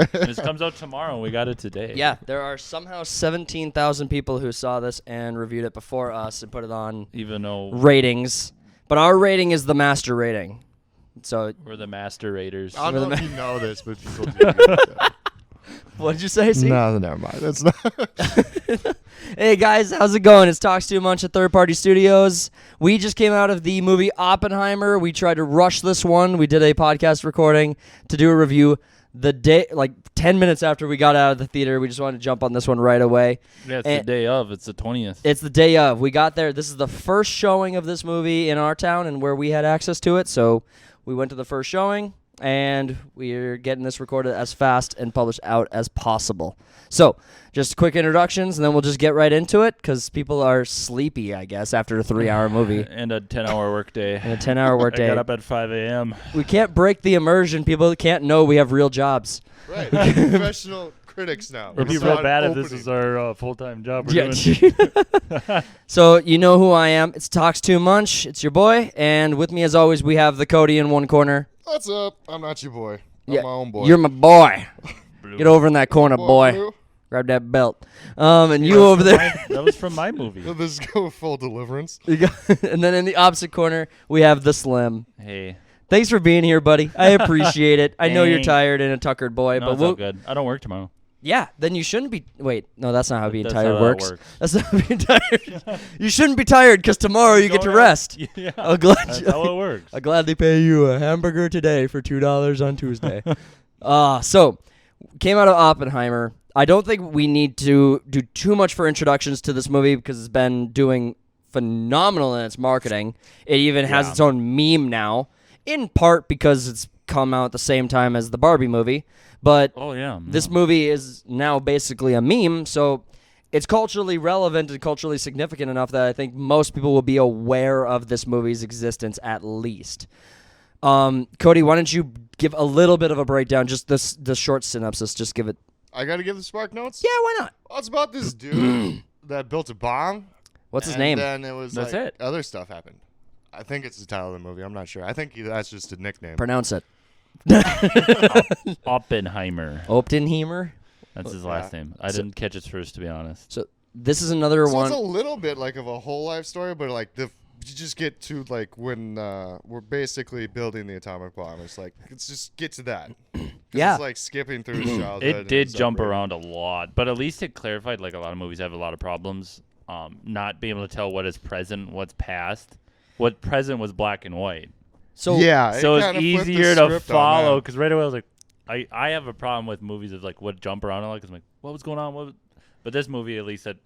right. This comes out tomorrow, and we got it today. Yeah, there are somehow 17,000 people who saw this and reviewed it before us and put it on Even though ratings. But our rating is the master rating. So we're the master raiders. I don't know if you know this, but people do that. what did you say, Steve? No, never mind. That's not. Hey guys, how's it going? It's Talks Too Much at Third Party Studios. We just came out of the movie Oppenheimer. We tried to rush this one. We did a podcast recording to do a review the day, like 10 minutes after we got out of the theater. We just wanted to jump on this one right away. Yeah, it's the day of. It's the 20th. It's the day of. We got there. This is the first showing of this movie in our town and where we had access to it. So we went to the first showing, and we're getting this recorded as fast and published out as possible. So just quick introductions, and then we'll just get right into it because people are sleepy, I guess, after a 3-hour movie. And a 10-hour workday. And a 10-hour workday. I got up at 5 a.m. We can't break the immersion. People can't know we have real jobs. Right. We're professional critics now. It'd be It's real not bad if opening. this is our full-time job. We're Yeah. doing. So you know who I am. It's Talks Too Much. It's your boy. And with me, as always, we have the Cody in one corner. What's up? I'm not your boy. I'm Yeah, my own boy. You're my boy. Get over in that corner, boy. Blue. Grab that belt. And you over there. That was from my movie. Let's go full deliverance. And then in the opposite corner, we have the Slim. Hey. Thanks for being here, buddy. I appreciate it. I know you're Thanks. tired and a tuckered boy, No, but it's all good. I don't work tomorrow. yeah, then you shouldn't be. Wait, no, that's not how being That's tired how that works. works. That's not how being tired. You shouldn't be tired because tomorrow you get to Don't rest. Yeah. I'll glad That's how it works. I'll gladly pay you a hamburger today for $2 on Tuesday. So came out of Oppenheimer. I don't think we need to do too much for introductions to this movie because it's been doing phenomenal in its marketing. It even has its own meme now, in part because it's come out at the same time as the Barbie movie. But Oh, yeah. this movie is now basically a meme, so it's culturally relevant and culturally significant enough that I think most people will be aware of this movie's existence at least. Cody, why don't you give a little bit of a breakdown, just the short synopsis, just give it. I got to give the spark notes? Yeah, why not? Well, it's about this dude that built a bomb. What's his and name? then it was That's like it. other stuff happened. I think it's the title of the movie. I'm not sure. I think that's just a nickname. Pronounce it. Oppenheimer. Oppenheimer. That's his last name. I didn't catch his first, to be honest. So this is another So one. it's a little bit like of a whole life story, but like you just get to like when we're basically building the atomic bomb. It's like let's just get to that. 'Cause Yeah. It's like skipping through his childhood. It and did his jump upbringing. around a lot, but at least it clarified, like a lot of movies have a lot of problems, not being able to tell what is present, what's past. What present was black and white. So Yeah. So it's kinda flipped the easier to script on follow, that. because right away I was like, I have a problem with movies of like what jump around a lot, because I'm like, what was going on? But this movie, at least, it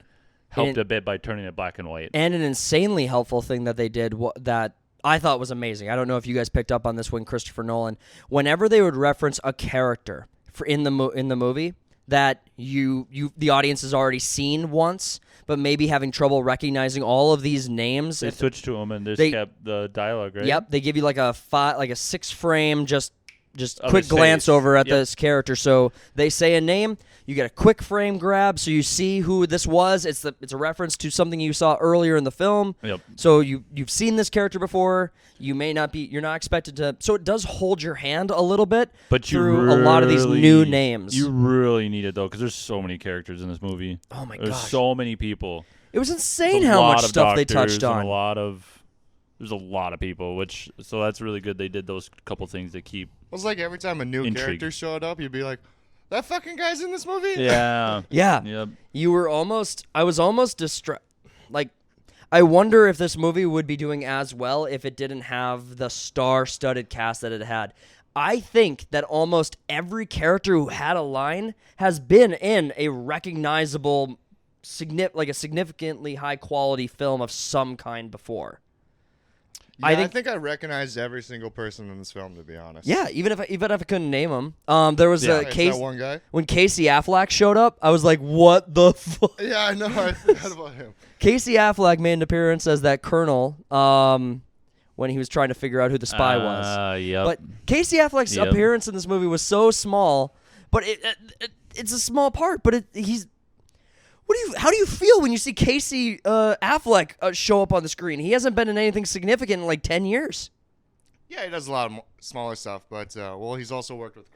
helped a bit by turning it black and white. And an insanely helpful thing that they did that I thought was amazing. I don't know if you guys picked up on this when Christopher Nolan, whenever they would reference a character in the movie that the audience has already seen once, but maybe having trouble recognizing all of these names. They switched to them and they- just kept the dialogue, right? Yep, they give you like a 6-frame just Of quick his glance face. over at Yep. this character. So they say a name, you get a quick frame grab, so you see who this was. It's a reference to something you saw earlier in the film. Yep. So you've seen this character before. You're not expected to. So it does hold your hand a little bit, But you through a lot of these really- new names. You really need it, though, because there's so many characters in this movie. Oh my There's gosh, so many people. it was insane There's a how lot much of stuff they doctors touched and on. There's a lot of people, so that's really good. They did those couple things to keep. It was like every time a new Intrigue. character showed up, you'd be like, "That fucking guy's in this movie." Yeah. Yeah, Yep. I was almost distressed. Like, I wonder if this movie would be doing as well if it didn't have the star-studded cast that it had. I think that almost every character who had a line has been in a recognizable, like a significantly high-quality film of some kind before. Yeah, I I think- think I recognized every single person in this film, to be honest. Yeah, even if I couldn't name them. There was Yeah. a Hey, is case that one guy? when Casey Affleck showed up. I was like, "What the fuck?" Yeah, I know. I forgot about him. Casey Affleck made an appearance as that colonel when he was trying to figure out who the spy was. Yep. But Casey Affleck's Yep. appearance in this movie was so small, but it's a small part. But he's. How do you feel when you see Casey Affleck show up on the screen? He hasn't been in anything significant in like 10 years. Yeah, he does a lot of smaller stuff, but well, he's also worked with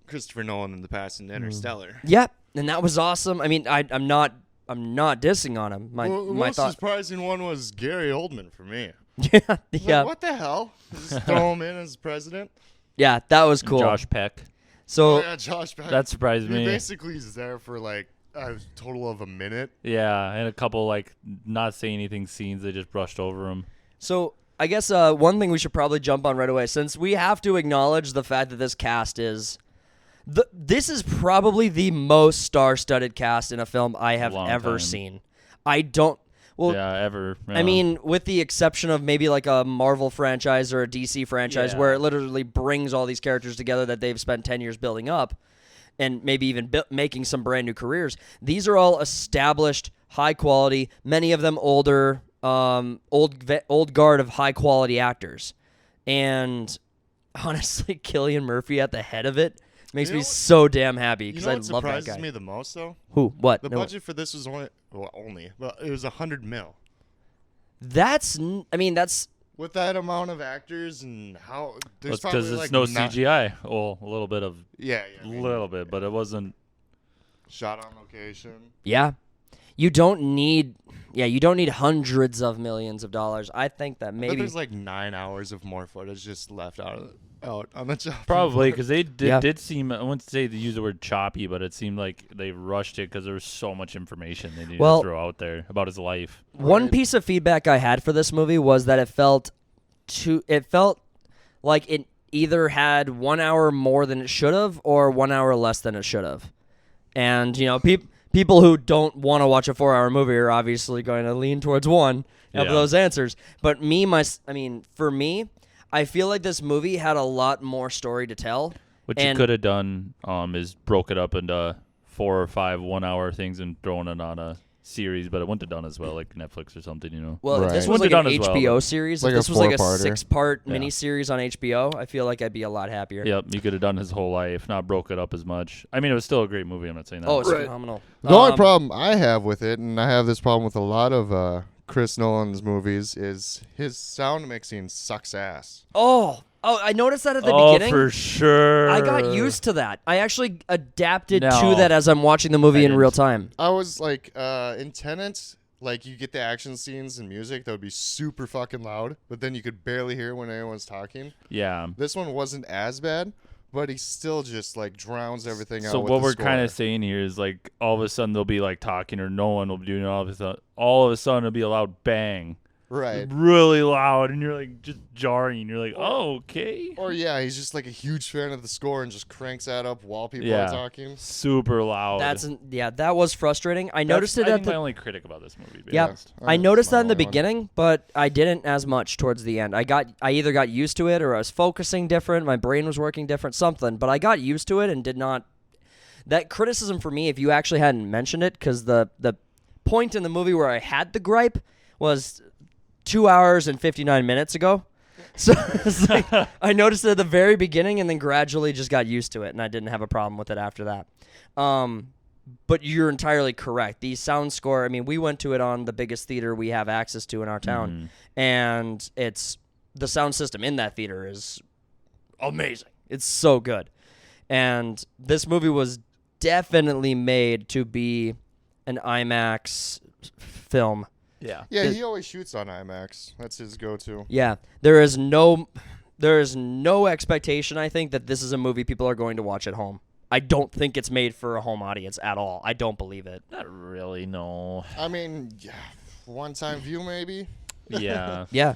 Christopher Nolan in the past in Interstellar. Yep, and that was awesome. I mean, I'm not dissing on him. Well, the My most thought. surprising one was Gary Oldman for me. Yeah, yeah, Like, what the hell? Just throw him in as president? yeah. That was cool. Josh Peck. So Oh, yeah, Josh Peck. That surprised He me. basically is there for like a total of a minute. Yeah, and a couple like not saying anything scenes. They just brushed over him. So I guess one thing we should probably jump on right away, since we have to acknowledge the fact that this cast is, this is probably the most star-studded cast in a film I have Long ever time. seen. I don't. Well, Yeah, ever. I yeah. mean, with the exception of maybe like a Marvel franchise or a DC franchise, Yeah. where it literally brings all these characters together that they've spent 10 years building up, and maybe even making some brand new careers. These are all established, high quality. Many of them older. Old guard of high quality actors, and honestly, Cillian Murphy at the head of it makes You know me what- so damn happy You because know I what love that surprises guy. me the most, though? Who? What? The No. budget for this was only, but it was $100 million. I mean, that's With that amount of actors and how there's That's because probably it's like no not- CGI. Well, a little bit of, Yeah, I mean, little bit, but it wasn't. shot on location. yeah. You don't need hundreds of millions of dollars. I think that But maybe there's like 9 hours of more footage just left out on the job. Probably because they Yeah. did seem. I wouldn't say they use the word choppy, but it seemed like they rushed it because there was so much information they needed Well- to throw out there about his life. one Right. piece of feedback I had for this movie was that it felt like it either had 1 hour more than it should have or 1 hour less than it should have. And, people who don't want to watch a 4-hour movie are obviously going to lean towards one of Yeah. those answers. But for me, I feel like this movie had a lot more story to tell. What you And- could have done is broke it up into 4 or 5 1-hour things and thrown it on a series, but it wouldn't have done as well like Netflix or something, Well, if Right. this was Wouldn't like have an done as well, HBO but- series, Like if a this was like a four-parter. 6-part Yeah. miniseries on HBO, I feel like I'd be a lot happier. Yep, you could have done his whole life, not broke it up as much. I mean, it was still a great movie. I'm not saying that. Oh, it's Right. phenomenal. The only problem I have with it, and I have this problem with a lot of Chris Nolan's movies, is his sound mixing sucks ass. Oh, I noticed that at the oh, beginning. for sure. I got used to that. I actually adapted to No. that as I'm watching the movie I in real didn't. time. I was like, in Tenet, like you get the action scenes and music that would be super fucking loud, but then you could barely hear when anyone's talking. Yeah. This one wasn't as bad, but he still just like drowns everything out. So with what the we're score. kind of saying here is like all of a sudden they'll be like talking or no one will be doing it. All of a sudden it'll be a loud bang. right. Really loud, and you're like just jarring. You're like, oh, okay. Or yeah, he's just like a huge fan of the score and just cranks that up while people Yeah. are talking. Super loud. That was frustrating. I noticed it I at think the my only critic about this movie. To be Yeah, honest. I noticed that in the my only one. beginning, but I didn't as much towards the end. I either got used to it or I was focusing different. My brain was working different, something. But I got used to it and did not. That criticism for me, if you actually hadn't mentioned it, because the point in the movie where I had the gripe was 2 hours and 59 minutes ago. So it's like, I noticed it at the very beginning and then gradually just got used to it, and I didn't have a problem with it after that. But you're entirely correct. The sound score, I mean, we went to it on the biggest theater we have access to in our town, and the sound system in that theater is amazing. It's so good. And this movie was definitely made to be an IMAX film. Yeah. Yeah, he always shoots on IMAX. That's his go-to. Yeah, there is no expectation, I think, that this is a movie people are going to watch at home. I don't think it's made for a home audience at all. I don't believe it. Not really. No. I mean, yeah, one-time view maybe. Yeah. Yeah,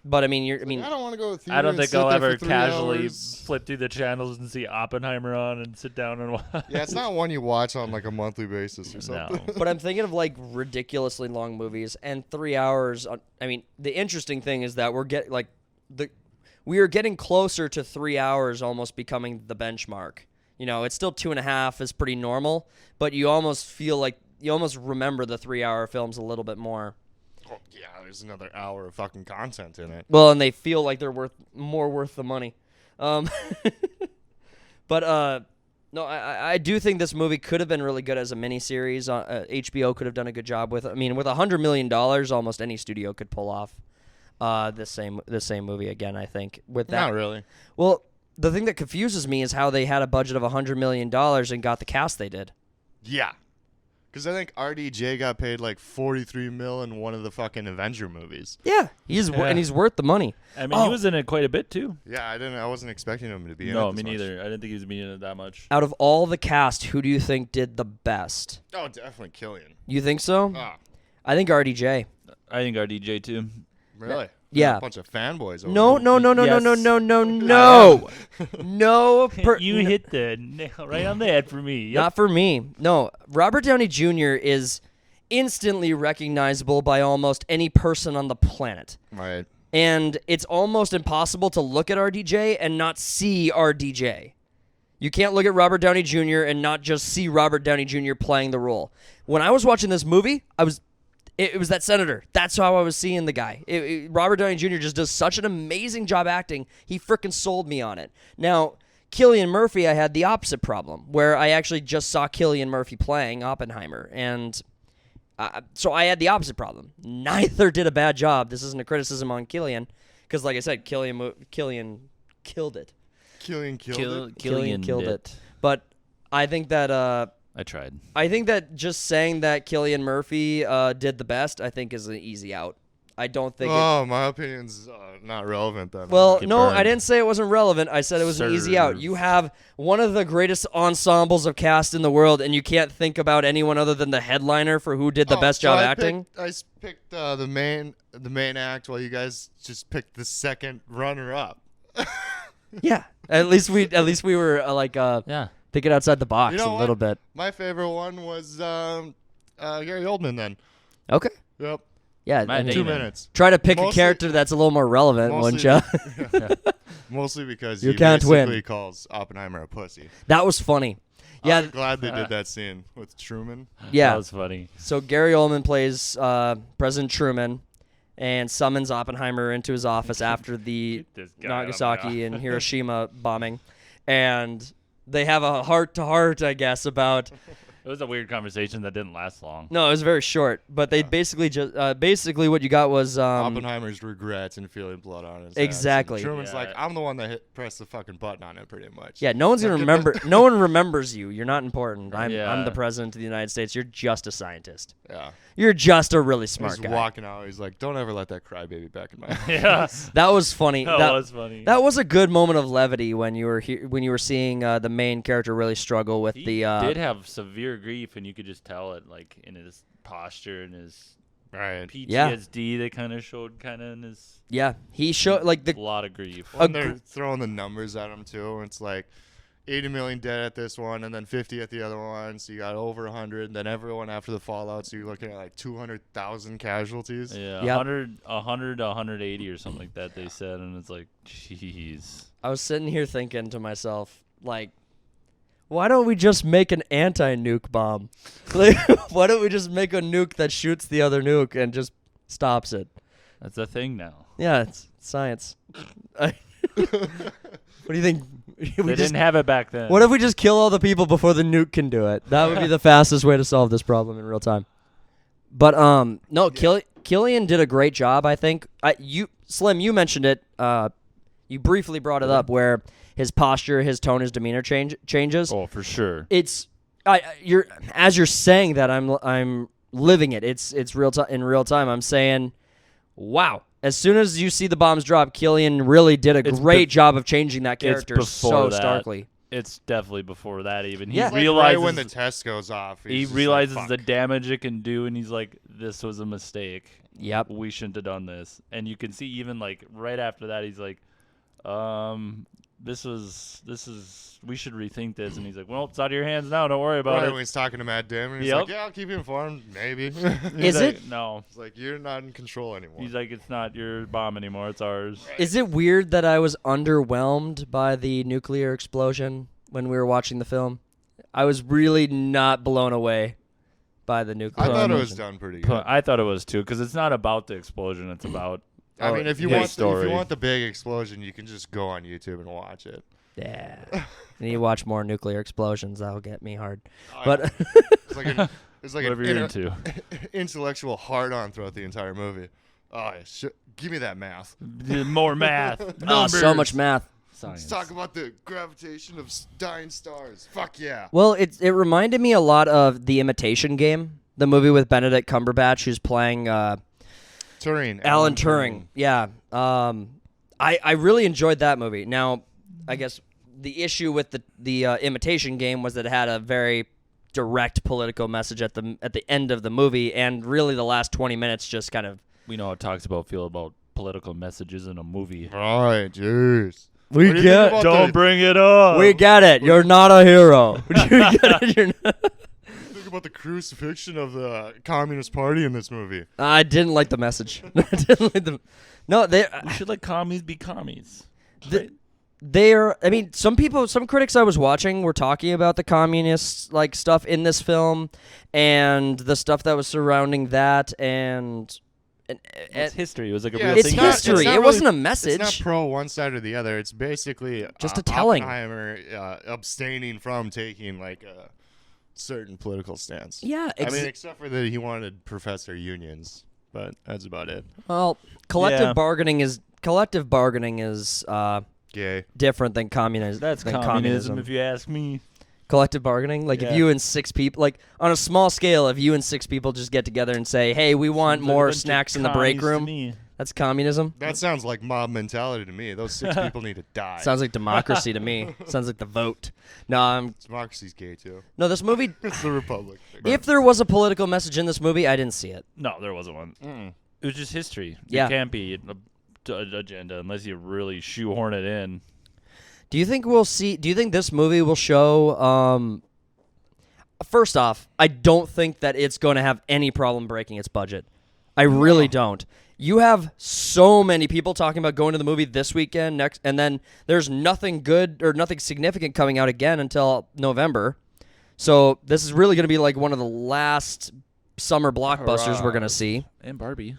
but I mean, I don't want to go to the theater. I don't and think sit I'll there ever for 3 casually hours. flip through the channels and see Oppenheimer on and sit down and watch. Yeah, it's not one you watch on like a monthly basis or something. No. but I'm thinking of like ridiculously long movies and 3 hours. I mean, the interesting thing is that we are getting closer to 3 hours almost becoming the benchmark. You know, it's still 2.5 is pretty normal, but you almost feel like you almost remember the 3 hour films a little bit more. Oh, yeah, there's another hour of fucking content in it. Well, and they feel like they're worth the money. But no, I do think this movie could have been really good as a miniseries. HBO could have done a good job with it. I mean, with $100 million, almost any studio could pull off the same movie again. I think with that. Not really. Well, the thing that confuses me is how they had a budget of $100 million and got the cast they did. Yeah. Because I think RDJ got paid like $43 million in one of the fucking Avenger movies. Yeah, and he's worth the money. I mean, he was in it quite a bit too. Yeah, I wasn't expecting him to be in it. No, this me much. neither. I didn't think he was being in it that much. Out of all the cast, who do you think did the best? Oh, definitely Killian. You think so? Ah, I think RDJ. I think RDJ too. really? Yeah. A bunch of fanboys. Over No, there. no, no, no, no, Yes. no, no, no, no. No. You hit the nail right on the head for me. Yep. Not for me. No. Robert Downey Jr. is instantly recognizable by almost any person on the planet. Right. And it's almost impossible to look at RDJ and not see RDJ. You can't look at Robert Downey Jr. and not just see Robert Downey Jr. playing the role. When I was watching this movie, it was that senator. That's how I was seeing the guy. Robert Downey Jr. just does such an amazing job acting. He freaking sold me on it. Now, Cillian Murphy, I had the opposite problem, where I actually just saw Cillian Murphy playing Oppenheimer, and so I had the opposite problem. Neither did a bad job. This isn't a criticism on Cillian, because like I said, Cillian killed it. Killian killed it. Cillian killed it. But I think that I tried. I think that just saying that Cillian Murphy did the best, I think, is an easy out. I don't think. Oh, my opinion's not relevant then. Well, Get no, burned. I didn't say it wasn't relevant. I said it was an easy out. Serve. You have one of the greatest ensembles of cast in the world, and you can't think about anyone other than the headliner for who did the best job acting. I picked the main act, while you guys just picked the second runner-up. Yeah, at least we were Yeah. thinking outside the box You know a little what? bit. My favorite one was Gary Oldman. Then. Okay. Yep. Yeah, Matt I mean, 2 Damon. minutes. try to pick a Mostly- character that's a little more relevant, wouldn't Mostly- you? Mostly because You he can't basically win. calls Oppenheimer a pussy. That was funny. Yeah, I'm glad they did that scene with Truman. yeah. That was funny. So Gary Oldman plays President Truman and summons Oppenheimer into his office after the This guy on Nagasaki the- and Hiroshima bombing, and they have a heart-to-heart, I guess, about. It was a weird conversation that didn't last long. No, it was very short, but they basically just basically what you got was Oppenheimer's regrets and feeling blood on his hands. Exactly. And Truman's Yeah. like, I'm the one that pressed the fucking button on it, pretty much. yeah. No one's gonna Get remember. No one remembers you. You're not important. I'm Yeah. the president of the United States. You're just a scientist. Yeah. You're just a really smart He's guy. walking out. He's like, don't ever let that crybaby back in my house. Yeah. That was funny. That was funny. That was a good moment of levity when you were when you were seeing the main character really struggle with He the. did have severe grief, and you could just tell it, like in his posture and his Right. PTSD. They kind of showed, kind of in his Yeah, he showed like a the. lot of grief. When they're throwing the numbers at him, too. It's like 80 million dead at this one, and then 50 at the other one. So you got over 100, and then everyone after the fallout. So you're looking at like 200,000 casualties. Yeah, Yep. 100, 180 or something like that. They said, and it's like, jeez. I was sitting here thinking to myself, like, why don't we just make an anti-nuke bomb? Like, why don't we just make a nuke that shoots the other nuke and just stops it? That's a thing now. Yeah, it's science. What do you think? They didn't have it back then. What if we just kill all the people before the nuke can do it? That would be the fastest way to solve this problem in real time. But no, Cillian did a great job. I think. Slim, you mentioned it. You briefly brought it up where his posture, his tone, his demeanor changes. Oh, for sure. It's as you're saying that I'm living it. It's real time in real time. I'm saying, wow. As soon as you see the bombs drop, Cillian really did a It's great job of changing that character before so that. starkly. It's definitely before that even. Yeah. He It's like realizes right when the test goes off. he he's just realizes like, the "Fuck." damage it can do, and he's like, "This was a mistake. Yep. We shouldn't have done this." And you can see even like right after that, he's like, this is we should rethink this." And he's like, "Well, it's out of your hands now. Don't worry about Right it." when he's talking to Matt Damon, he's Yep. like, "Yeah, I'll keep you informed. Maybe." He's Is like, it? No. It's like you're not in control anymore. He's like, "It's not your bomb anymore. It's ours." Is it weird that I was underwhelmed by the nuclear explosion when we were watching the film? I was really not blown away by the nuclear I thought it was explosion. done pretty good. I thought it was too, because it's not about the explosion. It's about I mean, if you his want story. the big explosion, you can just go on YouTube and watch it. Yeah. I need to watch more nuclear explosions. That'll get me hard. I But It's like an whatever you're into. intellectual hard-on throughout the entire movie. Oh, give me that math. More math. Oh, Numbers. so much math. Science. Let's talk about the gravitation of dying stars. Fuck yeah. Well, it reminded me a lot of The Imitation Game, the movie with Benedict Cumberbatch, who's playing Turing. Alan Turing. Yeah. I really enjoyed that movie. Now, I guess the issue with the Imitation Game was that it had a very direct political message at the end of the movie, and really the last 20 minutes just kind of. We know how Talks About feel about political messages in a movie. Right, jeez. We What do you think about Don't bring it up. We get it. You're not a hero. You get it? You're not. Think about the crucifixion of the Communist Party in this movie. I didn't like the message. I didn't like the. No, We should let commies be commies. they're. I mean, some critics I was watching were talking about the communist like stuff in this film, and the stuff that was surrounding that, and It's history. It was like a Yeah, real it's thing. not- history. it's not It wasn't a really- message. It's not pro one side or the other. It's basically Just a telling. Oppenheimer abstaining from taking like a certain political stance. Yeah, I mean, except for that he wanted professor unions, but that's about it. well, collective Yeah. bargaining is Gay. different than communism. That's than communism, if you ask me. Collective bargaining, like if Yeah. you and 6 people, like on a small scale, if you and 6 people just get together and say, "Hey, we want Sounds like a more bunch of snacks in the break commies to room," me. that's communism. That sounds like mob mentality to me. Those 6 people need to die. Sounds like democracy to me. Sounds like the vote. No, Democracy's gay too. no. This movie, It's the republic. if there was a political message in this movie, I didn't see it. No, there wasn't one. Mm. It was just history. Yeah. It can't be an agenda unless you really shoehorn it in. Do you think we'll see? Do you think this movie will show? First off, I don't think that it's going to have any problem breaking its budget. I really don't. You have so many people talking about going to the movie this weekend, next, and then there's nothing good or nothing significant coming out again until November. So this is really going to be like one of the last summer blockbusters we're going to see. And Barbie.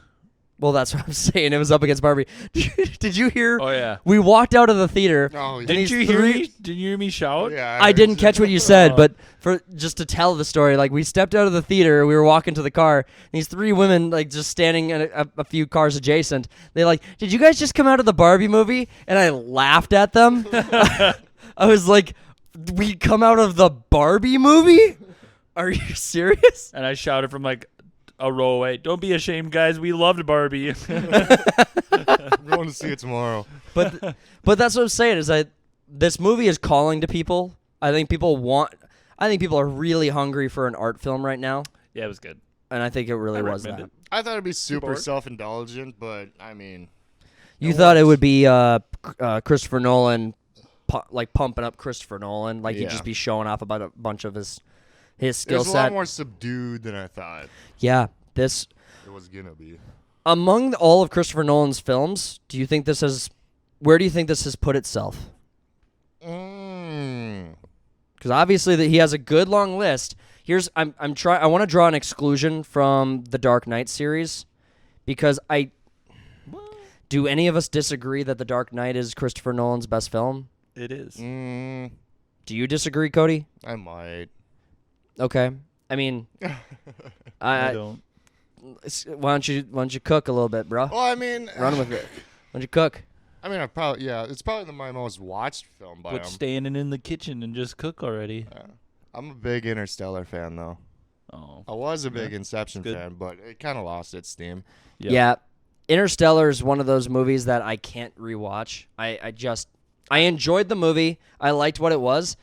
Well, that's what I'm saying. It was up against Barbie. Did you hear? Oh, yeah. We walked out of the theater. Oh, Didn't these you hear three- me? Didn't you hear me shout? Yeah, I didn't catch what you said, Oh. but for just to tell the story, like we stepped out of the theater, we were walking to the car, and these 3 women like just standing in a few cars adjacent. They like, "Did you guys just come out of the Barbie movie?" And I laughed at them. I was like, "We come out of the Barbie movie? Are you serious?" And I shouted from like a row away, "Don't be ashamed, guys. We loved Barbie." I'm going to see it tomorrow. But that's what I'm saying is that this movie is calling to people. I think people are really hungry for an art film right now, Yeah, it was good. and I think it really I was recommend that. I thought it'd be super bored? self-indulgent, but I mean, You thought it would be Christopher Nolan, pumping up Christopher Nolan, like he'd Yeah. just be showing off about a bunch of his it skill was a lot set. more subdued than I thought Yeah, this it was gonna be. among all of Christopher Nolan's films, where do you think this has put itself? Because obviously that he has a good long list. I want to draw an exclusion from the Dark Knight series because do any of us disagree that the Dark Knight is Christopher Nolan's best film? It is. Do you disagree, Cody? I might. Okay. I mean, I don't. why don't you cook a little bit, bro? Well, I mean, Run with it. Why don't you cook? I mean, it's probably my most watched film by Quit him. standing in the kitchen and just cook already. I'm a big Interstellar fan, though. Oh. I was a big Inception good. fan, but it kind of lost its steam. Yep. Yeah. Interstellar is one of those movies that I can't rewatch. I enjoyed the movie. I liked what it was.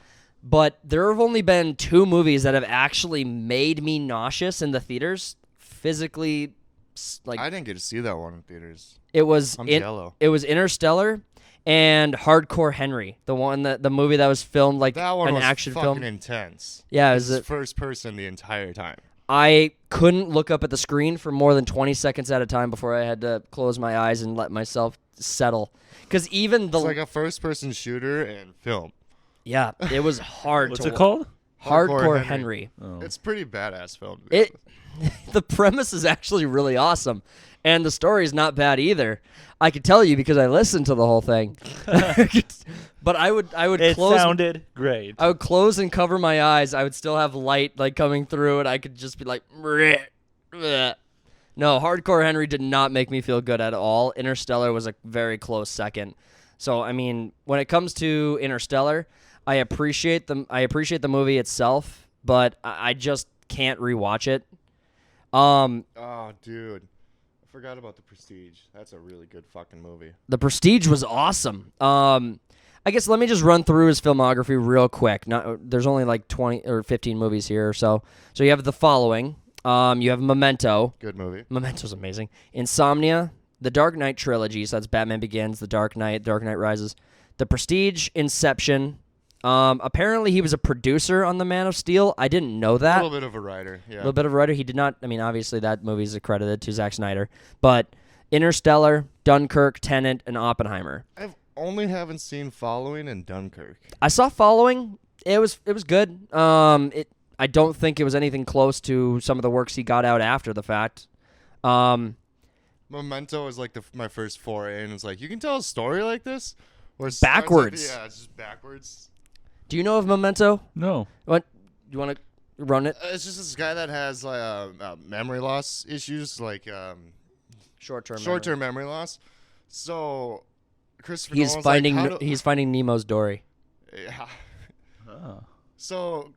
But there have only been 2 movies that have actually made me nauseous in the theaters. Physically, like I didn't get to see that one in theaters. it was I'm jello. It was Interstellar and Hardcore Henry, the movie that was filmed like That one an was action fucking film. intense. Yeah, it It was was first person the entire time. I couldn't look up at the screen for more than 20 seconds at a time before I had to close my eyes and let myself settle. Because even the It's like a first person shooter and film. yeah, it was hard. What's to it called? Hardcore Hardcore Henry. Oh. It's pretty badass film. To be It honest. the premise is actually really awesome, and the story is not bad either. I could tell you because I listened to the whole thing. But I would It close. sounded great. I would close and cover my eyes. I would still have light like coming through, and I could just be like, "Bleh, bleh." No, Hardcore Henry did not make me feel good at all. Interstellar was a very close second. So, I mean, when it comes to Interstellar, I appreciate the movie itself, but I just can't rewatch it. Oh, dude. I forgot about The Prestige. That's a really good fucking movie. The Prestige was awesome. I guess let me just run through his filmography real quick. There's only like 20 or 15 movies here or so. So you have the following. You have Memento. Good movie. Memento's amazing. Insomnia, The Dark Knight trilogy. So that's Batman Begins, The Dark Knight, Dark Knight Rises. The Prestige, Inception. Apparently he was a producer on The Man of Steel. I didn't know A that. little bit of a writer, yeah. A little bit of a writer. He did not. I mean, obviously that movie's accredited to Zack Snyder. But Interstellar, Dunkirk, Tenet, and Oppenheimer. Haven't seen Following and Dunkirk. I saw Following. It was good. I don't think it was anything close to some of the works he got out after the fact. Memento was like my first foray, and it's like, you can tell a story like this? Where it starts Backwards. yeah, it's just backwards. Do you know of Memento? No. What? You want to run it? It's just this guy that has like memory loss issues, like Short-term memory loss. So Christopher He's Nolan's finding like, he's finding Nemo's Dory. yeah. Oh. So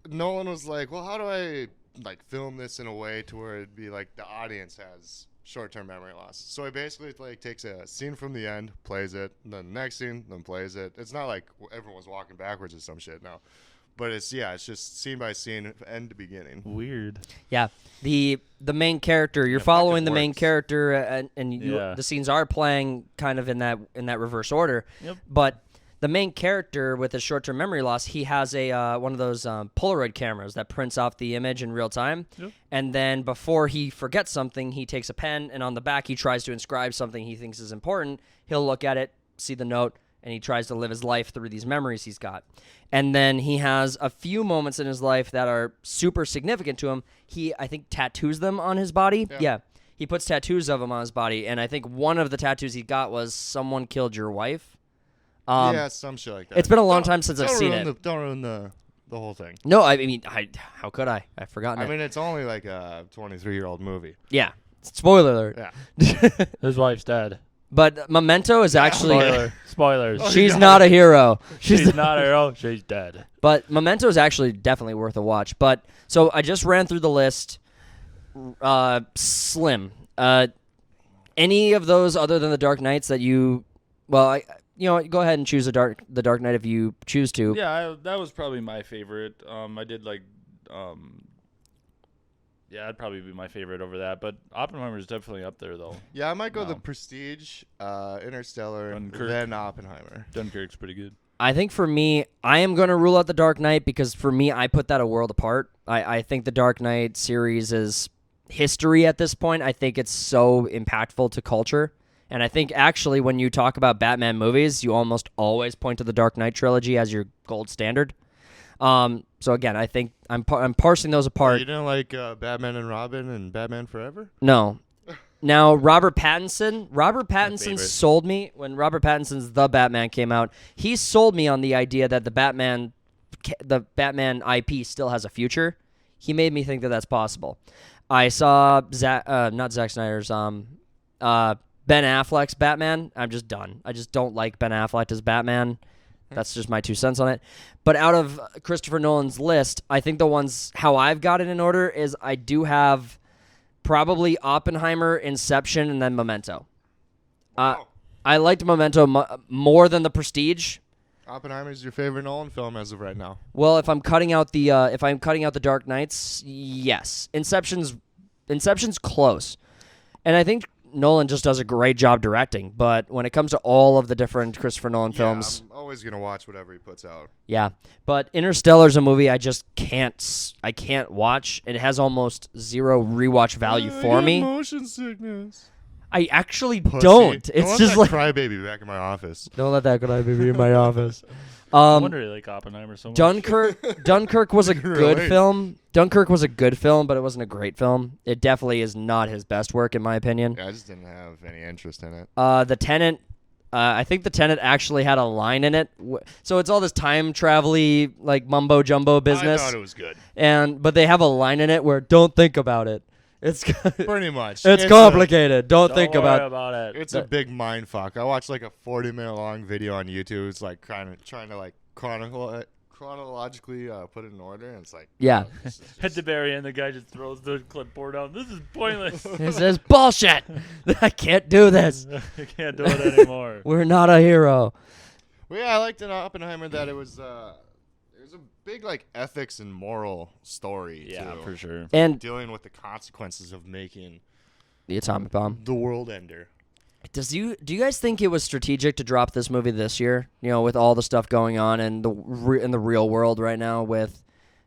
Nolan was like, well, how do I like film this in a way to where it'd be like the audience has short-term memory loss? So he basically like takes a scene from the end, plays it, and then the next scene, then plays it. It's not like everyone was walking backwards or some shit, no. But it's just scene by scene, end to beginning. Weird. Yeah, the main character. You're Yeah, following fucking the main works. character, and Yeah. the scenes are playing kind of in that reverse order. Yep. But the main character with his short-term memory loss, he has a one of those Polaroid cameras that prints off the image in real time. Yep. And then before he forgets something, he takes a pen, and on the back he tries to inscribe something he thinks is important. He'll look at it, see the note, and he tries to live his life through these memories he's got. And then he has a few moments in his life that are super significant to him. He, I think, tattoos them on his body. Yeah. He puts tattoos of them on his body, and I think one of the tattoos he got was "Someone killed your wife." Yeah, some shit like that. It's been a long time since I've seen it. Don't ruin the whole thing. No, I mean, how could I? I've forgotten I it. mean, it's only like a 23-year-old movie. Yeah. Spoiler alert. Yeah. His wife's dead. But Memento is actually... Spoilers. She's not a hero. She's not a hero. She's dead. But Memento is actually definitely worth a watch. But so I just ran through the list. Slim. Any of those other than the Dark Knights that you... Well, go ahead and choose the Dark Knight if you choose to. Yeah, that was probably my favorite. I did like... Yeah, that'd probably be my favorite over that. But Oppenheimer is definitely up there, though. Yeah, I might go No. The Prestige, Interstellar, Dunkirk. then Oppenheimer. Dunkirk's pretty good. I think for me, I am going to rule out the Dark Knight because for me, I put that a world apart. I think the Dark Knight series is history at this point. I think it's so impactful to culture. And I think actually when you talk about Batman movies, you almost always point to the Dark Knight trilogy as your gold standard. So again, I think I'm parsing those apart. You didn't like Batman and Robin and Batman Forever? No. Now, Robert Pattinson favorite. sold me when Robert Pattinson's The Batman came out. He sold me on the idea that the Batman IP still has a future. He made me think that that's possible. I saw not Zack Snyder's Ben Affleck's Batman. I'm just done. I just don't like Ben Affleck as Batman. That's just my 2 cents on it. But out of Christopher Nolan's list, I think the ones how I've got it in order is I do have probably Oppenheimer, Inception, and then Memento. Wow. I liked Memento more than The Prestige. Oppenheimer's your favorite Nolan film as of right now. Well, if I'm cutting out the Dark Knights, yes. Inception's close. And I think Nolan just does a great job directing, but when it comes to all of the different Christopher Nolan films, I'm always gonna watch whatever he puts out. yeah. But Interstellar's a movie I just can't watch. It has almost zero rewatch value for me. Motion sickness. I actually Pussy. don't. Don't It's let just that like crybaby back in my office. don't let that guy be in my office. I wonder you like Oppenheimer so much. Dunkirk was a good Relate. film. Dunkirk was a good film, but it wasn't a great film. It definitely is not his best work, in my opinion. Yeah, I just didn't have any interest in it. The Tenet, I think the Tenet actually had a line in it. So it's all this time travel-y, like mumbo jumbo business. I thought it was good. But they have a line in it where don't think about it. It's Pretty much. it's a- complicated. Don't Don't think worry about. about it. It's a big mind fuck. I watched like a 40-minute long video on YouTube. It's like trying to like chronologically put it in order, and it's like Yeah. this is At the very end, the guy just throws the clipboard out. This is pointless. This is bullshit. I can't do this. I can't do it anymore. We're not a hero. Well, yeah, I liked in Oppenheimer that it was a big like ethics and moral story. Yeah, too. for sure. And Dealing with the consequences of making the atomic bomb. the world ender. Do you guys think it was strategic to drop this movie this year? You know, with all the stuff going on in the real world right now, with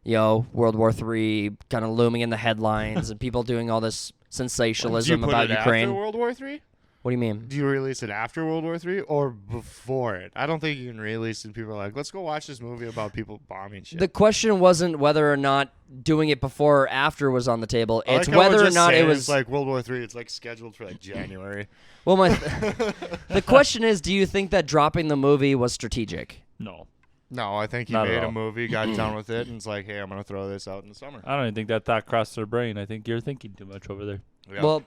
World War III kind of looming in the headlines and people doing all this sensationalism Did you put about it Ukraine. after World War III? What do you mean? Do you release it after World War III or before it? I don't think you can release it. People are like, let's go watch this movie about people bombing shit. The question wasn't whether or not doing it before or after was on the table. I It's like how we're whether or just not it saying was it's like World War III. It's like scheduled for like January. Well, the question is, do you think that dropping the movie was strategic? No. No, I think he Not at made a all. movie, got done with it, and it's like, hey, I'm gonna throw this out in the summer. I don't even think that thought crossed their brain. I think you're thinking too much over there. Yeah. Well,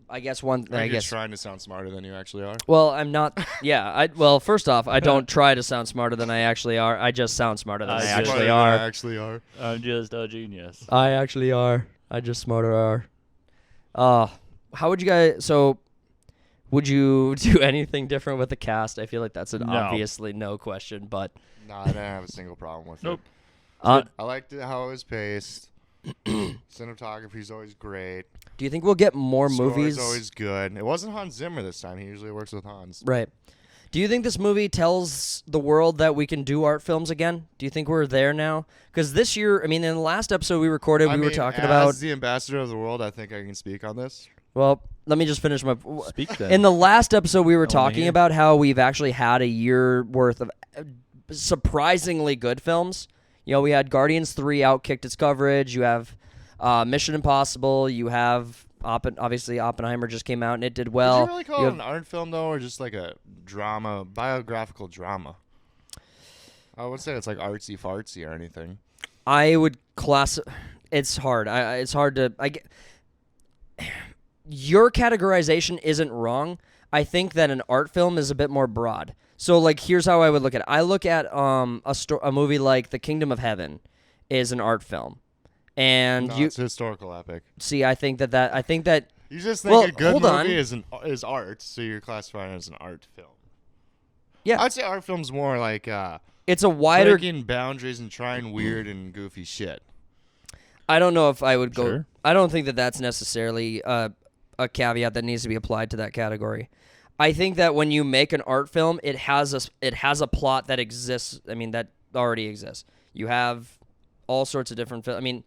I guess I think you're guess. trying to sound smarter than you actually are. Well, I'm not. Yeah. Well, first off, I don't try to sound smarter than I actually are. I just sound smarter than I Smarter actually Smarter than are. I actually are. I'm just a genius. I actually are. I just smarter are. How would you guys? So, would you do anything different with the cast? I feel like that's an No. obviously no question, but No, I didn't have a single problem with Nope. it. I liked it how it was paced. Cinematography's always great. do you think we'll get more Score's movies? always good. It wasn't Hans Zimmer this time. He usually works with Hans. Right. Do you think this movie tells the world that we can do art films again? Do you think we're there now? Because this year, I mean, in the last episode we recorded, we were talking as about. the ambassador of the world, I think I can speak on this. Well, let me just finish my. Speak then. In the last episode, we were I wanna talking hear. about how we've actually had a year worth of surprisingly good films. We had Guardians 3 outkicked its coverage. You have Mission Impossible. You have obviously Oppenheimer just came out and it did well. Would you really call You it have- an art film though, or just like a drama, biographical drama? I would say it's like artsy fartsy or anything. I would class. It's hard. It's hard to. Your categorization isn't wrong. I think that an art film is a bit more broad. So, like, here's how I would look at it. I look at a movie like The Kingdom of Heaven is an art film, and No, you it's a historical epic. see. I think that You just think Well, a good hold on. movie is art, so you're classifying it as an art film. Yeah. I'd say art film's more like it's a wider. breaking boundaries and trying weird and goofy shit. I don't know if I would go. Sure. I don't think that that's necessarily a caveat that needs to be applied to that category. I think that when you make an art film, it has a plot that exists. I mean, that already exists. You have all sorts of different films. I mean,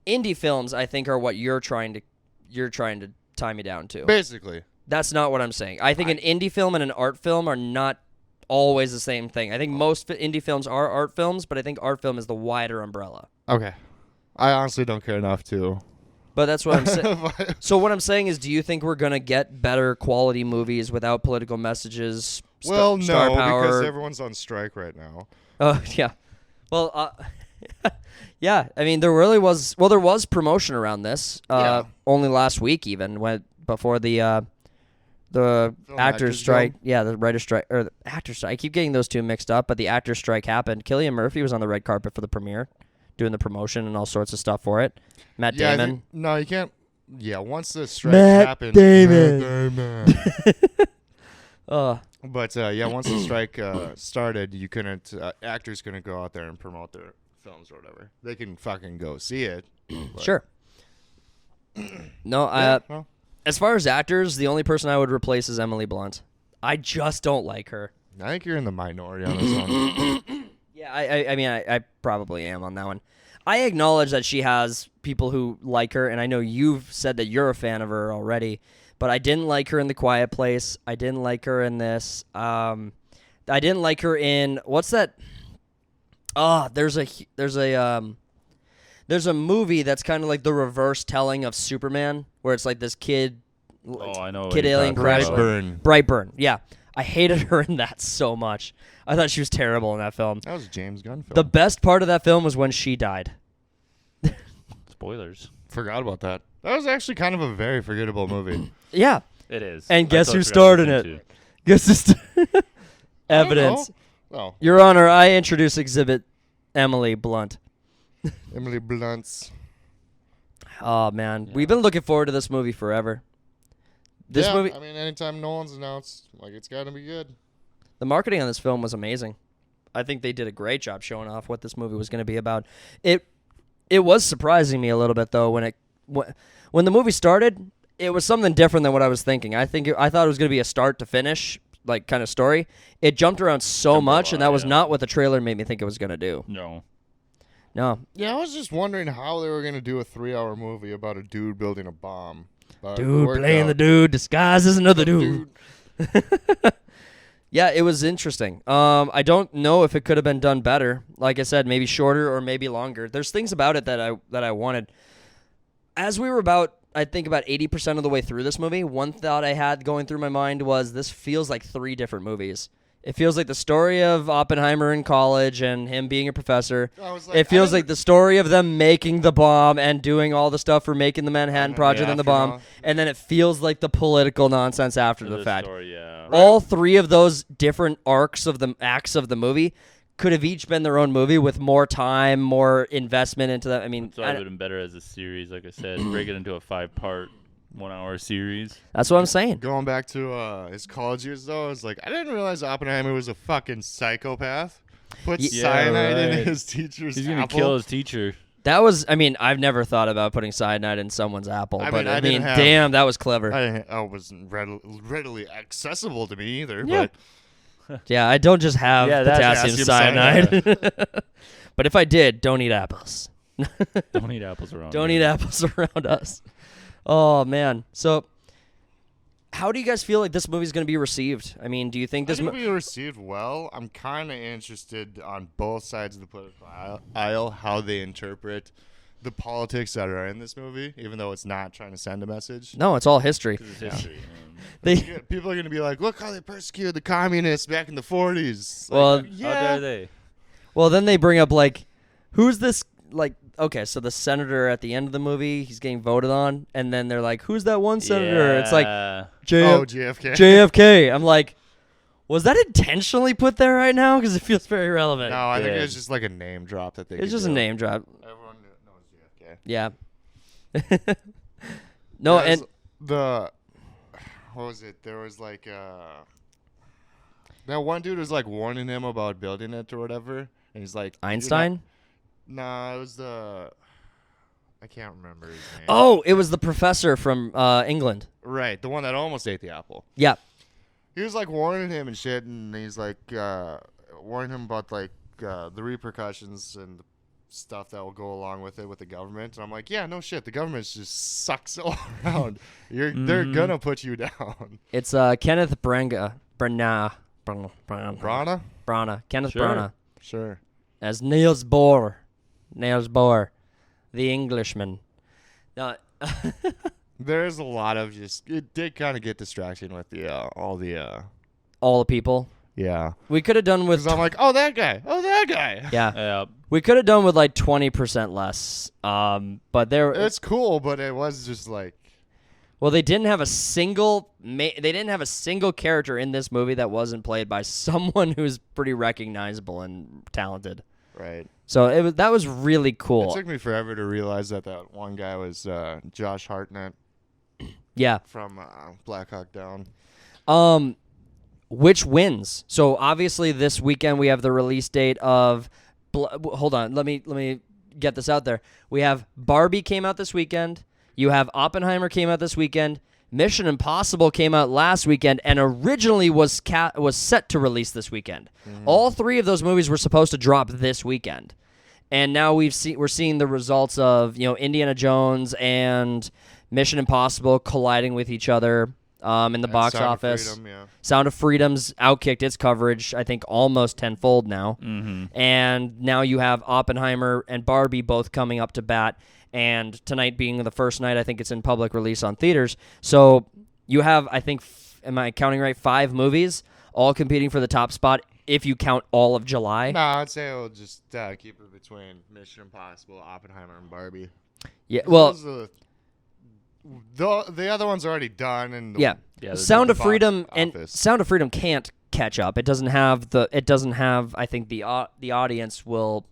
indie films, I think, are what you're trying to tie me down to. Basically. That's not what I'm saying. I think an indie film and an art film are not always the same thing. I think most indie films are art films, but I think art film is the wider umbrella. Okay. I honestly don't care enough to. But that's what I'm saying. So what I'm saying is, do you think we're gonna get better quality movies without political messages? Well, no, star power? because everyone's on strike right now. Oh yeah. Well, yeah. I mean, there really was. Well, there was promotion around this. Yeah. Only last week, even before the actors actors strike. guild? Yeah, the writer's strike or the actors strike. I keep getting those two mixed up, but the actors strike happened. Cillian Murphy was on the red carpet for the premiere, doing the promotion and all sorts of stuff for it. Matt Yeah, Damon. no, you can't. Yeah, once the strike Matt happened. Damon. But yeah, once the strike started, you couldn't. Actors couldn't go out there and promote their films or whatever. They can fucking go see it. but- Sure. No, Yeah, well, as far as actors, the only person I would replace is Emily Blunt. I just don't like her. I think you're in the minority on this one. Yeah, I mean, I probably am on that one. I acknowledge that she has people who like her, and I know you've said that you're a fan of her already, but I didn't like her in The Quiet Place. I didn't like her in this. I didn't like her in, what's that? There's a movie that's kind of like the reverse telling of Superman, where it's like this kid Oh, I know. what Kid you're alien talking crash. about. Brightburn. Brightburn. Yeah. I hated her in that so much. I thought she was terrible in that film. That was a James Gunn film. The best part of that film was when she died. Spoilers. Forgot about that. That was actually kind of a very forgettable movie. Yeah. It is. And I guess totally who forgot starred in about it? that too. Guess this I don't evidence. know. Oh, Your Honor, I introduce Exhibit Emily Blunt. Emily Blunt's. Oh man, Yeah. we've been looking forward to this movie forever. This Yeah, movie, I mean, anytime Nolan's announced, like, it's got to be good. the marketing on this film was amazing. I think they did a great job showing off what this movie was going to be about. It was surprising me a little bit though when the movie started. It was something different than what I was thinking. I thought it was going to be a start to finish like kind of story. It jumped around so Jumped a much, and lot, that was yeah. not what the trailer made me think it was going to do. No. No, Yeah, I was just wondering how they were going to do a 3-hour movie about a dude building a bomb. But it dude worked playing out. the dude disguised as another dude. Yeah, it was interesting. I don't know if it could have been done better. Like I said, maybe shorter or maybe longer. There's things about it that I wanted. As we were about 80% of the way through this movie, one thought I had going through my mind was this feels like 3 different movies. It feels like the story of Oppenheimer in college and him being a professor. I was like, It feels like the story of them making the bomb and doing all the stuff for making the Manhattan Project and the bomb. aftermath. And then it feels like the political nonsense after the fact. Story, yeah. All 3 of those different acts of the movie could have each been their own movie with more time, more investment into that. I mean, So it would have been better as a series, like I said. Break it into a 5-part, 1-hour series. that's what I'm saying. Going back to his college years, though, I was like, I didn't realize Oppenheimer was a fucking psychopath. Put Yeah, cyanide in right. his teacher's He's gonna apple. kill his teacher. That was, I mean, I've never thought about putting cyanide in someone's apple, I but mean, I I didn't mean, have- damn, that was clever. I wasn't readily accessible to me either. Yeah. But Yeah, I don't just have Yeah, that's potassium potassium cyanide. But if I did, don't eat apples. Don't eat apples around. Don't here. eat apples around us. Oh, man. So, how do you guys feel like this movie's going to be received? I mean, do you think I this think movie... we received well. I'm kind of interested on both sides of the political aisle how they interpret the politics that are in this movie, even though it's not trying to send a message. No, it's all history. 'Cause it's history. They, People are going to be like, look how they persecuted the communists back in the 40s. Like, Well, How yeah. dare they? well, then they bring up, like, who's this, like, okay, so the senator at the end of the movie, he's getting voted on, and then they're like, who's that one senator? It's like, Yeah. JFK. JFK. I'm like, was that intentionally put there right now? Because it feels very relevant. No, I think Yeah. it was just like a name drop that they It's could just a do. name drop. Everyone knows JFK. Yeah. No, Guys, and what was it? There was like that one dude was like warning him about building it or whatever, and he's like Einstein? Nah, it was I can't remember his name. Oh, it was the professor from England. Right, the one that almost ate the apple. Yeah. He was like warning him and shit, and he's like warning him about like the repercussions and the stuff that will go along with it with the government. And I'm like, yeah, no shit, the government just sucks all around. They're gonna put you down. It's Kenneth Branagh. Branagh. Brana? Branagh. Kenneth Sure. Branagh. Sure. As Niels Bohr. Niels Bohr. The Englishman. No, There's a lot of just it did kind of get distracting with the all the all the people. yeah. We could have done with... Because I'm like, oh that guy. yeah. Yeah. We could have done with like 20% less. But there... It's cool, but it was just like Well, they didn't have a single character in this movie that wasn't played by someone who's pretty recognizable and talented. right. So that was really It cool. took me forever to realize that one guy was Josh Hartnett Yeah. from Black Hawk Down. Which wins? So obviously this weekend we have the release date of hold on, let me get this out there. We have Barbie came out this weekend. You have Oppenheimer came out this weekend. Mission Impossible came out last weekend and originally was set to release this weekend. All 3 of those movies were supposed to drop this weekend. And now we're seeing the results of, Indiana Jones and Mission Impossible colliding with each other in the box Sound of office. Freedom, yeah. Sound of Freedom's outkicked its coverage, I think, almost tenfold now. Mm-hmm. And now you have Oppenheimer and Barbie both coming up to bat. And tonight being the first night, I think it's in public release on theaters. So you have, I think, am I counting right, 5 movies all competing for the top spot if you count all of July. No, I'd say we'll just keep it between Mission Impossible, Oppenheimer, and Barbie. Yeah, well, The other one's already done, and yeah. Yeah, Sound of box Freedom and office. Sound of Freedom can't catch up. It doesn't have the. It doesn't have. I think the audience will.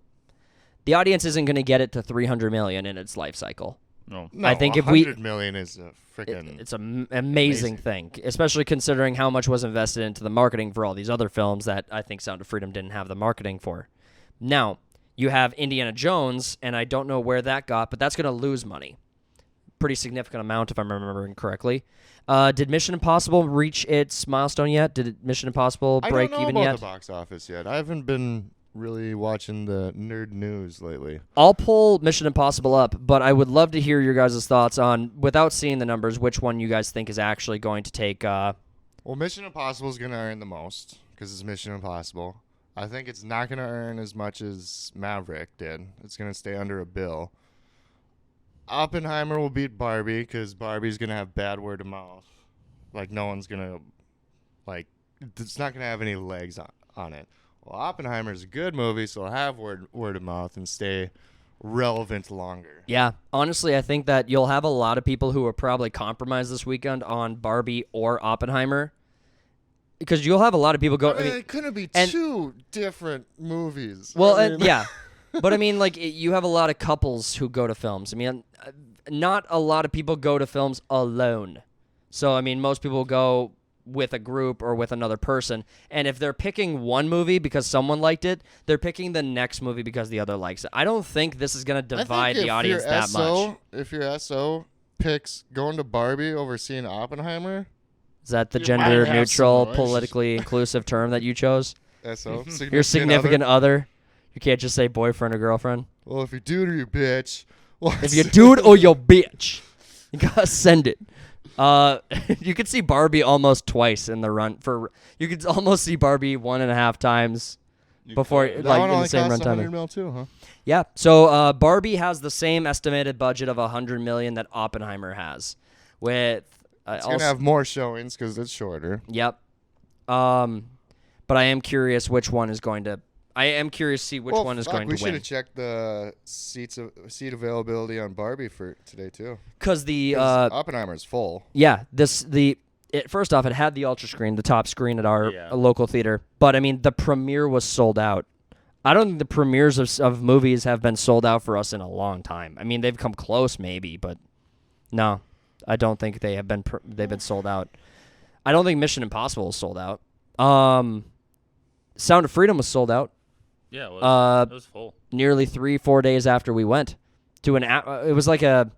The audience isn't going to get it to 300 million in its life cycle. No. No, I think if we- 100 million is a freaking. It's an amazing thing, especially considering how much was invested into the marketing for all these other films that I think Sound of Freedom didn't have the marketing for. Now, you have Indiana Jones, and I don't know where that got, but that's going to lose money. Pretty significant amount, if I'm remembering correctly. Did Mission Impossible reach its milestone yet? Did Mission Impossible break I don't know even about yet? the box office yet. I haven't been really watching the nerd news lately. I'll pull Mission Impossible up, but I would love to hear your guys' thoughts on, without seeing the numbers, which one you guys think is actually going to take. Well, Mission Impossible is going to earn the most because it's Mission Impossible. I think it's not going to earn as much as Maverick did. It's going to stay under $1 billion. Oppenheimer will beat Barbie because Barbie's going to have bad word of mouth. Like, no one's going to, like, it's not going to have any legs on it. Well, Oppenheimer's a good movie, so it'll have word of mouth and stay relevant longer. Yeah, honestly, I think that you'll have a lot of people who are probably compromised this weekend on Barbie or Oppenheimer. Because you'll have a lot of people go. I mean, it couldn't be and- two different movies. Well, I mean, yeah. But I mean, like, you have a lot of couples who go to films. I mean, not a lot of people go to films alone. So, I mean, most people go with a group or with another person. And if they're picking one movie because someone liked it, they're picking the next movie because the other likes it. I don't think this is going to I think divide if the audience your that much. If your SO picks going to Barbie over seeing Oppenheimer, Is that the you might gender have neutral, some noise. politically inclusive term that you chose? SO, Your significant other. You can't just say boyfriend or girlfriend. Well, if you dude or you bitch. Well, If you dude or your bitch, you gotta send it. You could see Barbie almost twice in the run for. You could almost see Barbie 1.5 times before, that like one in only the same costs runtime. 100 mil too, huh? Yeah. So Barbie has the same estimated budget of 100 million that Oppenheimer has, with It's gonna have more showings because it's shorter. Yep. But I am curious which one is going to. I am curious to see which one is going We to should win. have checked the seat availability on Barbie for today too. Because the 'Cause Oppenheimer's full. yeah, first off, it had the ultra screen, the top screen at our local theater. But I mean, the premiere was sold out. I don't think the premieres of movies have been sold out for us in a long time. I mean, they've come close maybe, but no, I don't think they have been. They've been sold out. I don't think Mission Impossible is sold out. Sound of Freedom was sold out. Yeah, it was full. Nearly 3-4 days after we went to an. It was like a.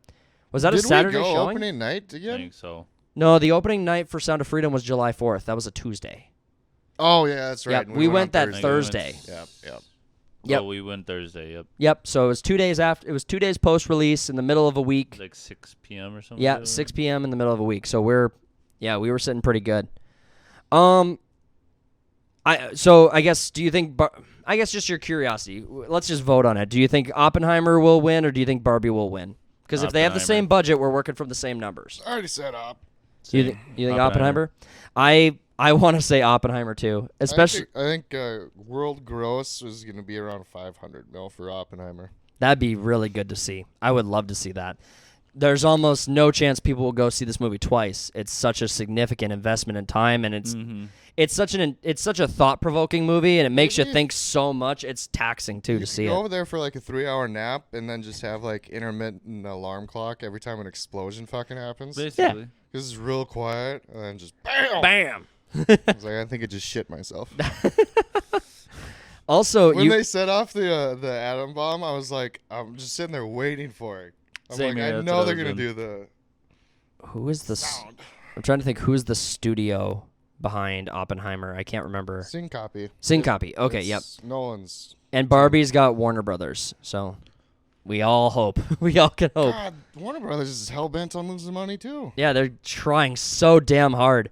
Was that a Did Saturday we go showing? opening night I again? think so. No, the opening night for Sound of Freedom was July 4th. That was a Tuesday. Oh yeah, that's right. Yep, And we on went that I think we went Thursday. Yep. Yep. Oh, we went Thursday. Yep. Yep. So it was 2 days after. It was 2 days post release in the middle of a week. Like 6 p.m. or something. Yeah, 6 p.m. in the middle of a week. So we were sitting pretty good. I guess, do you think? I guess just your curiosity. Let's just vote on it. Do you think Oppenheimer will win, or do you think Barbie will win? Because if they have the same budget, we're working from the same numbers. I already set up. You think Oppenheimer? I want to say Oppenheimer too, especially. I think world gross is going to be around 500 mil for Oppenheimer. That'd be really good to see. I would love to see that. There's almost no chance people will go see this movie twice. It's such a significant investment in time, and it's such a thought-provoking movie, and it makes you think so much. It's taxing too to see Go it. over there for like a 3-hour nap, and then just have like intermittent alarm clock every time an explosion fucking happens. Basically. This is real quiet, and then just bam. Bam. I was like, I think I just shit myself. Also, When they set off the atom bomb, I was like, I'm just sitting there waiting for it. I'm Same like, here, I that's know what I they're was gonna doing. do the who is the? sound. I'm trying to think who's the studio behind Oppenheimer. I can't remember. Syncopy. Syncopy. Okay, yep. It's Nolan's. And Barbie's got Warner Brothers, so we all hope. We all can hope. God, Warner Brothers is hell bent on losing money too. Yeah, they're trying so damn hard.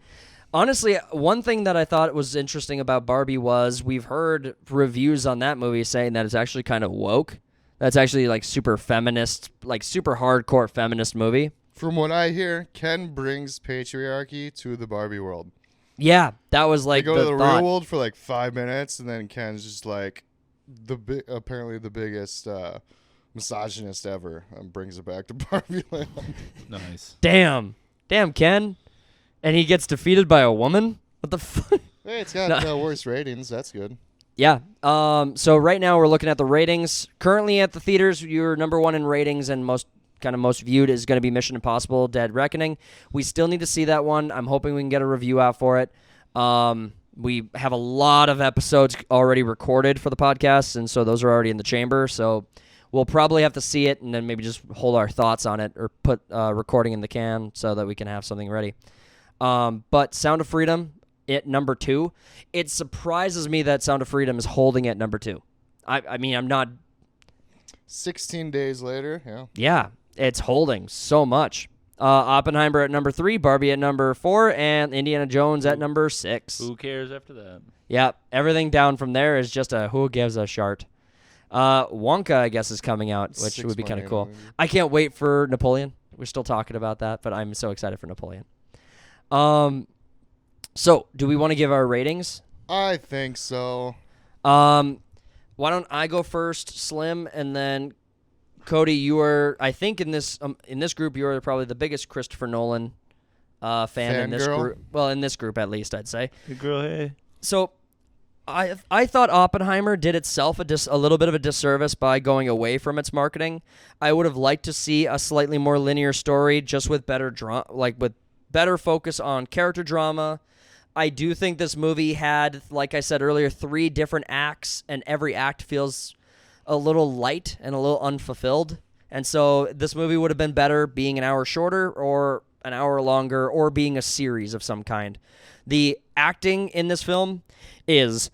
Honestly, one thing that I thought was interesting about Barbie was we've heard reviews on that movie saying that it's actually kind of woke. That's actually like super feminist, like super hardcore feminist movie. From what I hear, Ken brings patriarchy to the Barbie world. Yeah, that was like They go to the thought. real world for like 5 minutes, and then Ken's just like apparently the biggest misogynist ever brings it back to Barbie Land. Nice. Damn, Ken, and he gets defeated by a woman. What the fuck? Hey, it's got the worst ratings. That's good. Yeah. So right now we're looking at the ratings. Currently at the theaters, your number one in ratings and most viewed is going to be Mission Impossible: Dead Reckoning. We still need to see that one. I'm hoping we can get a review out for it. We have a lot of episodes already recorded for the podcast, and so those are already in the chamber. So we'll probably have to see it and then maybe just hold our thoughts on it or put recording in the can so that we can have something ready. But Sound of Freedom at number 2. It surprises me that Sound of Freedom is holding at number 2. I mean, I'm not... 16 days later, yeah. Yeah, it's holding so much. Oppenheimer at number 3, Barbie at number 4, and Indiana Jones at number 6. Who cares after that? Yeah, everything down from there is just a who gives a shart. Wonka, I guess, is coming out, which would be kind of cool. movie. I can't wait for Napoleon. We're still talking about that, but I'm so excited for Napoleon. So, do we want to give our ratings? I think so. Why don't I go first, Slim, and then Cody, you are, I think in this group, you are probably the biggest Christopher Nolan fan in this Fangirl? group. Well, in this group at least, I'd say. Good girl, hey. So, I thought Oppenheimer did itself a little bit of a disservice by going away from its marketing. I would have liked to see a slightly more linear story, just with better with better focus on character drama. I do think this movie had, like I said earlier, 3 different acts, and every act feels a little light and a little unfulfilled. And so this movie would have been better being an hour shorter or an hour longer or being a series of some kind. The acting in this film is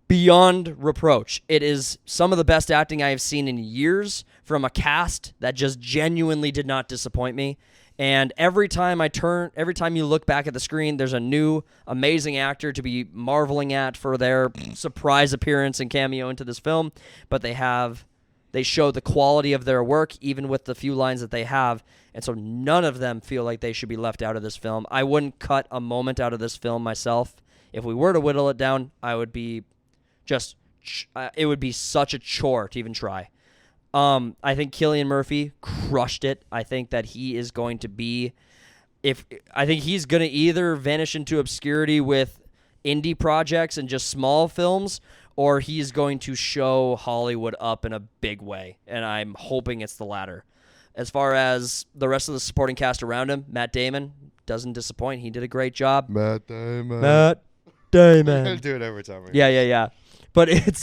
beyond reproach. It is some of the best acting I have seen in years from a cast that just genuinely did not disappoint me. And every time you look back at the screen, there's a new amazing actor to be marveling at for their surprise appearance and cameo into this film. But they show the quality of their work, even with the few lines that they have. And so none of them feel like they should be left out of this film. I wouldn't cut a moment out of this film myself. If we were to whittle it down, I would be it would be such a chore to even try. I think Cillian Murphy crushed it. I think that he is going to be, I think he's going to either vanish into obscurity with indie projects and just small films, or he's going to show Hollywood up in a big way. And I'm hoping it's the latter. As far as the rest of the supporting cast around him, Matt Damon doesn't disappoint. He did a great job. Matt Damon. Matt I Damon. do it every time. Yeah. But it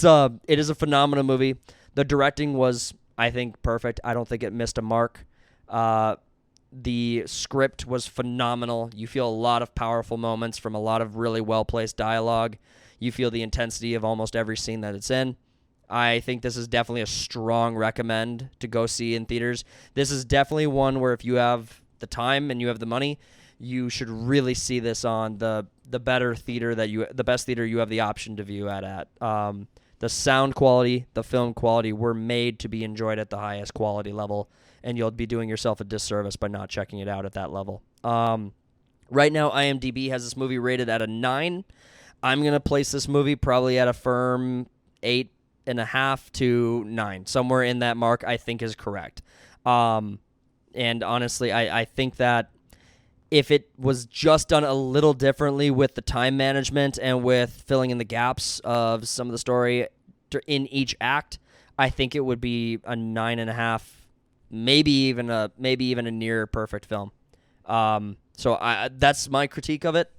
is a phenomenal movie. The directing was, I think, perfect. I don't think it missed a mark. The script was phenomenal. You feel a lot of powerful moments from a lot of really well-placed dialogue. You feel the intensity of almost every scene that it's in. I think this is definitely a strong recommend to go see in theaters. This is definitely one where if you have the time and you have the money, you should really see this on the better theater the best theater you have the option to view at. The sound quality, the film quality were made to be enjoyed at the highest quality level, and you'll be doing yourself a disservice by not checking it out at that level. Right now, IMDb has this movie rated at a 9. I'm going to place this movie probably at a firm 8.5 to 9. Somewhere in that mark, I think is correct. And honestly, I think that if it was just done a little differently with the time management and with filling in the gaps of some of the story in each act, I think it would be a 9.5, maybe even a near perfect film. So that's my critique of it.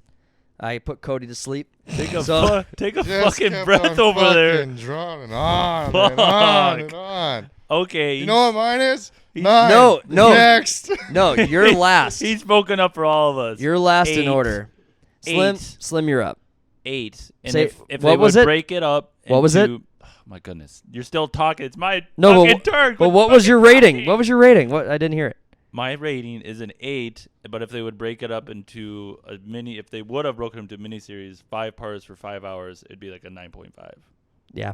I put Cody to sleep. Take a Just fucking kept breath on over there. fucking Droning on and on and on. Okay. You know what mine is? He's- 9. No. Next. No, you're last. He's spoken up for all of us. You're last in 8. order. 8. Slim, you're up. 8. And Say- if what they was would it? break it up What was it? into- oh, my goodness. You're still talking. It's my No, fucking turn. but Quit what was fucking your rating? talking. What was your rating? What? I didn't hear it. My rating is an 8, but if they would break it up into if they would have broken them into miniseries, 5 parts for 5 hours, it'd be like a 9.5. Yeah.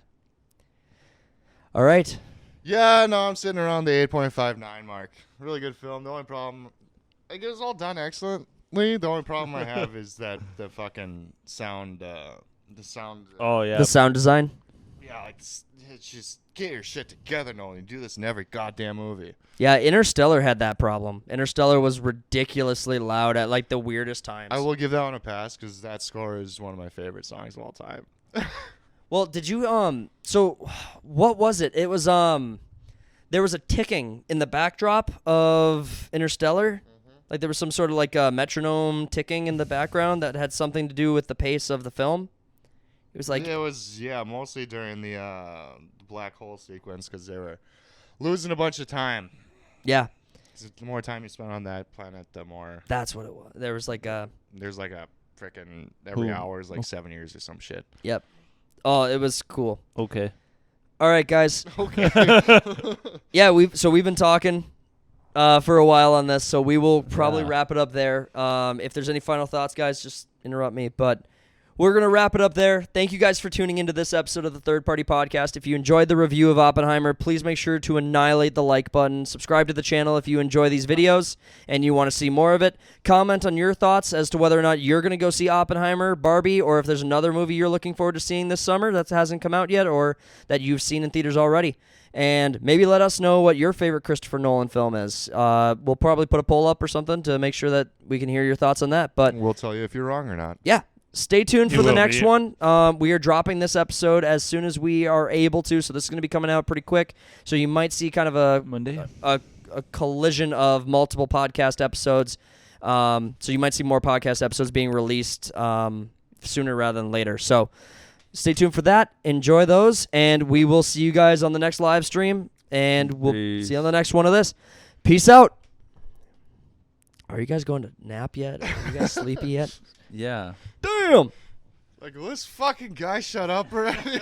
All right. Yeah, no, I'm sitting around the 8.59 mark. Really good film. The only problem, it was all done excellently. The only problem I have is that the fucking sound, Oh yeah. The sound design. yeah, like it's just get your shit together, Nolan. You do this in every goddamn movie. Yeah, Interstellar had that problem. Interstellar was ridiculously loud at like the weirdest times. I will give that one a pass because that score is one of my favorite songs of all time. Well, did you so what was it? It was there was a ticking in the backdrop of Interstellar. Like there was some sort of like a metronome ticking in the background that had something to do with the pace of the film. It was like it was mostly during the black hole sequence because they were losing a bunch of time. yeah, 'Cause the more time you spend on that planet, the more that's what it was. There was like a there's like a freaking every Ooh. hour is like 7 years or some shit. yep. Oh, it was cool. Okay. All right, guys. Okay. Yeah, we've been talking for a while on this, so we will probably Yeah. wrap it up there. If there's any final thoughts, guys, just interrupt me. But we're going to wrap it up there. Thank you guys for tuning into this episode of the Third Party Podcast. If you enjoyed the review of Oppenheimer, please make sure to annihilate the like button. Subscribe to the channel if you enjoy these videos and you want to see more of it. Comment on your thoughts as to whether or not you're going to go see Oppenheimer, Barbie, or if there's another movie you're looking forward to seeing this summer that hasn't come out yet or that you've seen in theaters already. And maybe let us know what your favorite Christopher Nolan film is. We'll probably put a poll up or something to make sure that we can hear your thoughts on that. But We'll tell you if you're wrong or not. yeah, stay tuned You for the will next be. one. We are dropping this episode as soon as we are able to, so this is going to be coming out pretty quick. So you might see kind of Monday. a collision of multiple podcast episodes. So you might see more podcast episodes being released sooner rather than later. So stay tuned for that. Enjoy those, and we will see you guys on the next live stream, and we'll Peace. see you on the next one of this. Peace out. Are you guys going to nap yet? Are you guys sleepy yet? Yeah. Damn. Like, will this fucking guy shut up already?